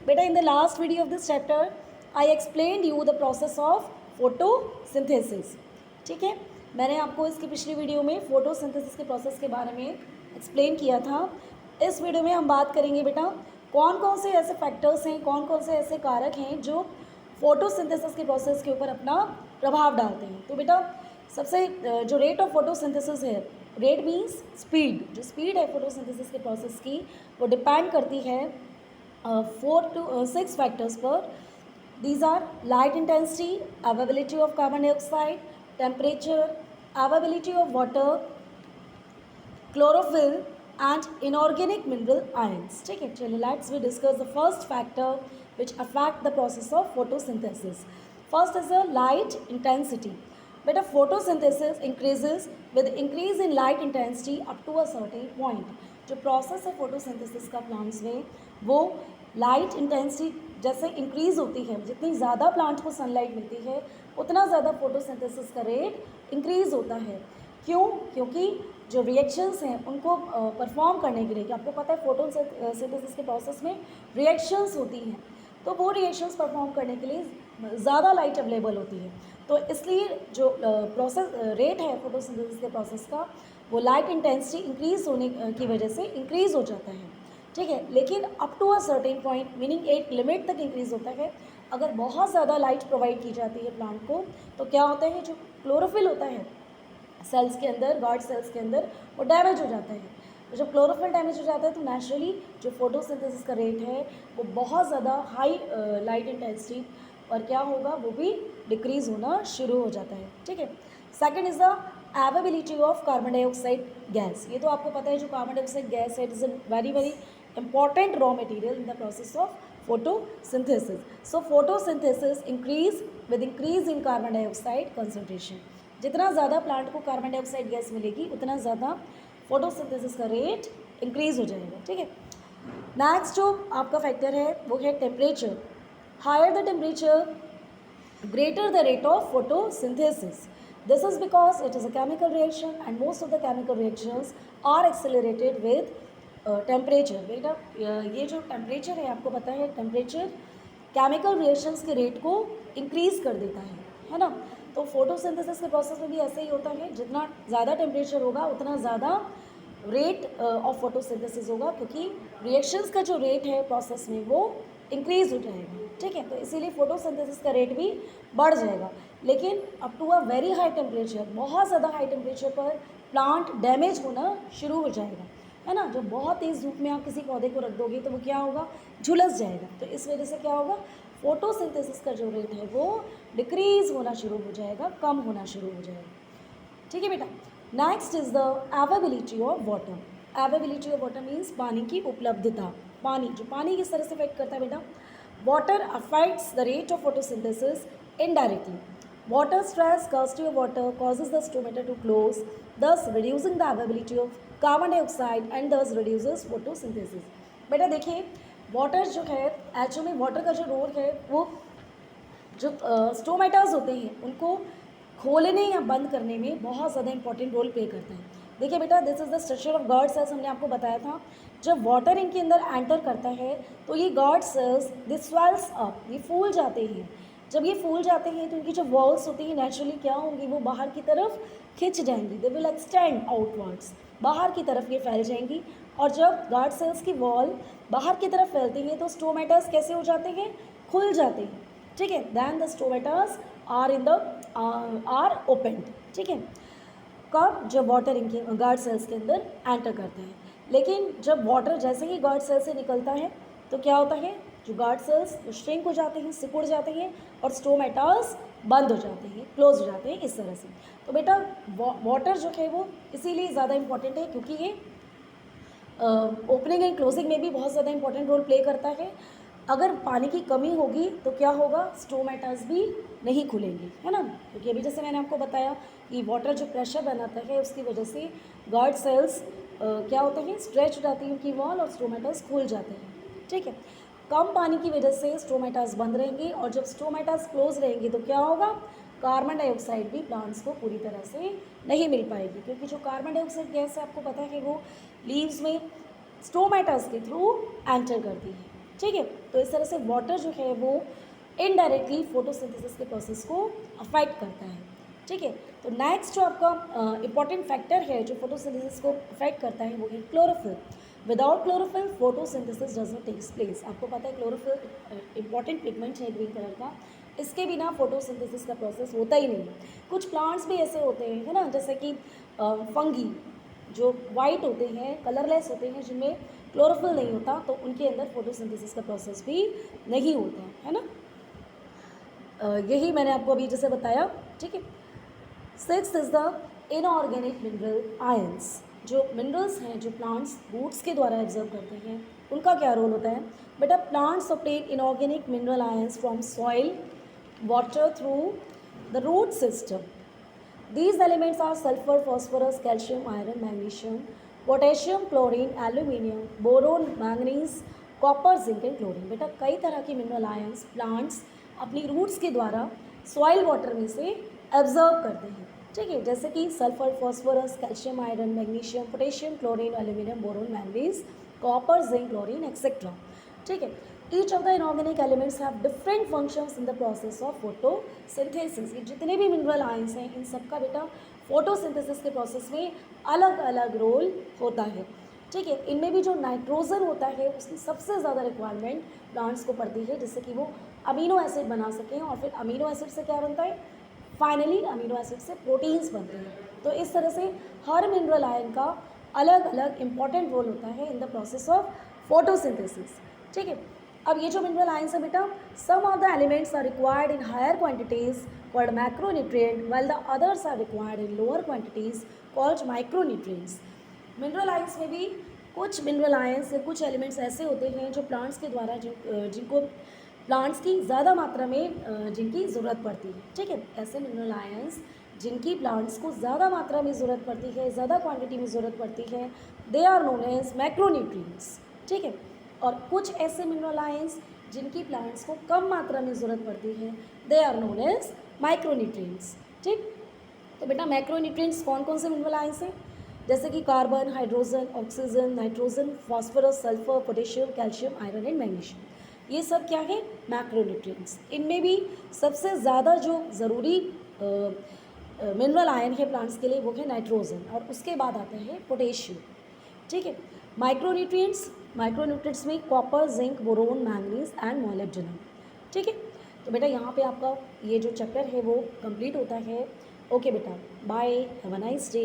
बेटा in the last video of this chapter I explain you the process of photosynthesis. ठीक है, मैंने आपको इसकी पिछली वीडियो में फोटोसिंथेसिस के प्रोसेस के बारे में एक्सप्लेन किया था। इस वीडियो में हम बात करेंगे बेटा कौन कौन से ऐसे फैक्टर्स हैं, कौन कौन से ऐसे कारक हैं जो फोटोसिंथेसिस के प्रोसेस के ऊपर अपना प्रभाव डालते हैं। तो बेटा सबसे जो रेट ऑफ फोटोसिंथेसिस है, रेट मीन्स स्पीड, जो स्पीड है फोटोसिंथेसिस के प्रोसेस की वो डिपेंड करती है 4 to 6 factors पर. These are light intensity, availability of carbon dioxide, temperature, availability of water, chlorophyll and inorganic mineral ions. ठीक है, चलिए let's we discuss the first factor which affect the process of photosynthesis. First is the light intensity. But photosynthesis increases with increase in light intensity up to a certain point. जो process है photosynthesis का plants में वो light intensity जैसे increase होती है, जितनी ज़्यादा प्लांट को सनलाइट मिलती है उतना ज़्यादा फोटोसिंथेसिस का रेट इंक्रीज़ होता है। क्यों? क्योंकि जो रिएक्शंस हैं उनको परफॉर्म करने के लिए, आपको पता है फोटोसिंथेसिस के प्रोसेस में रिएक्शंस होती हैं, तो वो रिएक्शंस परफॉर्म करने के लिए ज़्यादा लाइट अवेलेबल होती है। तो इसलिए जो प्रोसेस रेट है फोटोसिंथेसिस के प्रोसेस का वो लाइट इंटेंसिटी इंक्रीज़ होने की वजह से इंक्रीज़ हो जाता है। ठीक है, लेकिन up to a certain point meaning एक लिमिट तक इंक्रीज़ होता है। अगर बहुत ज़्यादा लाइट प्रोवाइड की जाती है प्लांट को तो क्या होता है, जो क्लोरोफिल होता है सेल्स के अंदर, गार्ड सेल्स के अंदर, वो डैमेज हो जाता है। तो जब क्लोरोफिल डैमेज हो जाता है तो नेचुरली जो फोटोसिंथेसिस का रेट है वो बहुत ज़्यादा हाई लाइट इंटेंसिटी और क्या होगा वो भी डिक्रीज़ होना शुरू हो जाता है। ठीक है, second is the availability of carbon dioxide gas. ये तो आपको पता है जो कार्बन डाइऑक्साइड गैस है it is a very very important raw material in the process of photosynthesis. So photosynthesis increase with increase in carbon dioxide concentration. जितना ज़्यादा plant को कार्बन डाइऑक्साइड गैस मिलेगी उतना ज़्यादा फोटोसिंथेसिस का रेट इंक्रीज़ हो जाएगा। ठीक है, नेक्स्ट जो आपका फैक्टर है वो है temperature. Higher the temperature greater the rate of photosynthesis. This is because it is a chemical reaction and most of the chemical reactions are accelerated with temperature. बेटा ये जो टेम्परेचर है आपको पता है टेम्परेचर केमिकल रिएक्शंस के rate को increase कर देता है ना। तो फोटोसिंथेसिस के प्रोसेस में भी ऐसे ही होता है, जितना ज़्यादा टेम्परेचर होगा उतना ज़्यादा रेट ऑफ फोटोसिंथेसिस होगा, क्योंकि रिएक्शंस का जो रेट है प्रोसेस में वो इंक्रीज़ हो जाएगा। ठीक है, तो इसीलिए फोटोसिंथेसिस का रेट भी बढ़ जाएगा। लेकिन up to a very high temperature, बहुत ज़्यादा हाई टेम्परेचर पर प्लांट डैमेज होना शुरू हो जाएगा, है ना। जब बहुत तेज़ धूप में आप किसी पौधे को रख दोगे तो वो क्या होगा, झुलस जाएगा। तो इस वजह से क्या होगा, फोटोसिंथेसिस का जो रेट है वो डिक्रीज़ होना शुरू हो जाएगा, कम होना शुरू हो जाएगा। ठीक है बेटा, next is the availability of water. Availability of water means पानी की उपलब्धता। पानी, जो पानी किस तरह से अफेक्ट करता है बेटा, water affects the rate of photosynthesis indirectly. Water stress, scarcity of water causes the stomata to close, thus reducing the availability of carbon dioxide and thus reduces photosynthesis. बेटा देखिए वाटर जो है एक्चुअली वाटर का जो role है वो जो stomatas होते हैं उनको खोलने या बंद करने में बहुत ज़्यादा इंपॉर्टेंट रोल प्ले करता है। देखिए बेटा this is the structure of guard cells. हमने आपको बताया था जब वाटर इनके अंदर एंटर करता है तो ये guard cells this swells up, ये फूल जाते हैं। जब ये फूल जाते हैं तो इनकी जो वॉल्स होती हैं नेचुरली क्या होंगी, वो बाहर की तरफ खिंच जाएंगी, दे विल एक्सटेंड आउटवर्ड्स, बाहर की तरफ ये फैल जाएंगी। और जब गार्ड सेल्स की वॉल बाहर की तरफ फैलती हैं तो स्टोमेटास कैसे हो जाते हैं, खुल जाते हैं। ठीक है, then the stomatas are in the are opened. ठीक है, कब, जब वाटर इनके गार्ड सेल्स के अंदर एंटर करते हैं। लेकिन जब वाटर जैसे ही गार्ड सेल से निकलता है तो क्या होता है, जो गार्ड सेल्स श्रिंक हो जाते हैं, सिकुड़ जाते हैं और स्टोमेटास बंद हो जाते हैं, क्लोज हो जाते हैं इस तरह से। तो बेटा वाटर जो है वो इसीलिए ज़्यादा इंपॉर्टेंट है क्योंकि ये ओपनिंग एंड क्लोजिंग में भी बहुत ज़्यादा इंपॉर्टेंट रोल प्ले करता है। अगर पानी की कमी होगी तो क्या होगा, स्टोमेटास भी नहीं खुलेंगी, है ना। क्योंकि अभी जैसे मैंने आपको बताया कि वाटर जो प्रेशर बनाता है उसकी वजह से गार्ड सेल्स क्या होते हैं, स्ट्रेच हो जाती है उनकी वॉल और स्टोमेटास खुल जाते हैं। ठीक है, कम पानी की वजह से स्टोमेटास बंद रहेंगे और जब स्टोमेटास क्लोज रहेंगे तो क्या होगा, कार्बन डाइऑक्साइड भी प्लांट्स को पूरी तरह से नहीं मिल पाएगी, क्योंकि जो कार्बन डाइऑक्साइड गैस है आपको पता है कि वो लीव्स में स्टोमेटास के थ्रू एंटर करती है। ठीक है। तो इस तरह से वाटर जो है वो इनडायरेक्टली फोटोसिंथेसिस के प्रोसेस को अफेक्ट करता है, ठीक है। तो नेक्स्ट जो आपका इंपॉर्टेंट फैक्टर है जो फोटोसिंथेसिस को अफेक्ट करता है वो है chlorophyll. Without chlorophyll photosynthesis does not takes place. आपको पता है क्लोरोफिल इंपॉर्टेंट पिगमेंट है ग्रीन कलर का, इसके बिना फोटोसिंथेसिस का प्रोसेस होता ही नहीं। कुछ प्लांट्स भी ऐसे होते हैं, है ना, जैसे कि फंगी जो वाइट होते हैं, कलरलेस होते हैं, जिनमें क्लोरोफिल नहीं होता, तो उनके अंदर फोटोसिंथेसिस का प्रोसेस भी नहीं होता है ना। यही मैंने आपको अभी जैसे बताया, ठीक है। Six is the inorganic mineral ions. जो मिनरल्स हैं जो प्लांट्स रूट्स के द्वारा एब्जॉर्ब करते हैं, उनका क्या रोल होता है बेटा। Plants obtain inorganic mineral ions from soil water through the root system. These elements are sulfur, phosphorus, calcium, iron, magnesium, potassium, chlorine, aluminium, boron, manganese, copper, zinc and chlorine। बेटा कई तरह के मिनरल आयंस प्लांट्स अपनी roots के द्वारा soil water में से absorb करते हैं, ठीक है। जैसे कि sulphur, phosphorus, calcium, iron, magnesium, potassium, chlorine, aluminium, boron, manganese, copper, zinc, chlorine etcetera, ठीक है। Each of the inorganic elements have different functions in the process of photosynthesis. ये जितने भी मिनरल आयंस हैं इन सबका बेटा फोटोसिंथेसिस के प्रोसेस में अलग अलग रोल होता है, ठीक है। इनमें भी जो नाइट्रोजन होता है उसकी सबसे ज़्यादा रिक्वायरमेंट प्लांट्स को पड़ती है, जिससे कि वो अमीनो एसिड बना सकें, और फिर अमीनो एसिड से क्या बनता है, फाइनली अमीनो एसिड से प्रोटीन्स बनते हैं। तो इस तरह से हर मिनरल आयन का अलग अलग इंपॉर्टेंट रोल होता है in the process of photosynthesis, ठीक है। अब ये जो मिनरल आयंस है बेटा, some of the elements are required in higher quantities called macronutrient, while the others are required in lower quantities called micronutrients. Mineral ions में भी कुछ मिनरल आयंस या कुछ एलिमेंट्स ऐसे होते हैं जो प्लांट्स के द्वारा जिनको प्लांट्स की ज़्यादा मात्रा में जिनकी ज़रूरत पड़ती है, ठीक है। ऐसे मिनरल आयंस जिनकी प्लांट्स को ज़्यादा मात्रा में ज़रूरत पड़ती है, ज़्यादा क्वांटिटी में ज़रूरत पड़ती है, they are known as macronutrients, ठीक है। और कुछ ऐसे मिनरल आयंस जिनकी प्लांट्स को कम मात्रा में ज़रूरत पड़ती है, they are known as micronutrients, ठीक। तो बेटा मैक्रोन्यूट्रिएंट्स कौन कौन से मिनरल आयंस हैं, जैसे कि carbon, hydrogen, oxygen, nitrogen, phosphorus, sulphur, potassium, calcium, iron and magnesium, ये सब क्या है, मैक्रोन्यूट्रिएंट्स। इनमें भी सबसे ज़्यादा जो ज़रूरी मिनरल आयन है प्लांट्स के लिए वो है नाइट्रोजन, और उसके बाद आता है पोटेशियम, ठीक है। माइक्रोन्यूट्रिएंट्स में copper, zinc, boron, manganese and molybdenum, ठीक है। तो बेटा यहाँ पे आपका ये जो चैप्टर है वो कंप्लीट होता है। ओके बेटा, bye, have a nice day.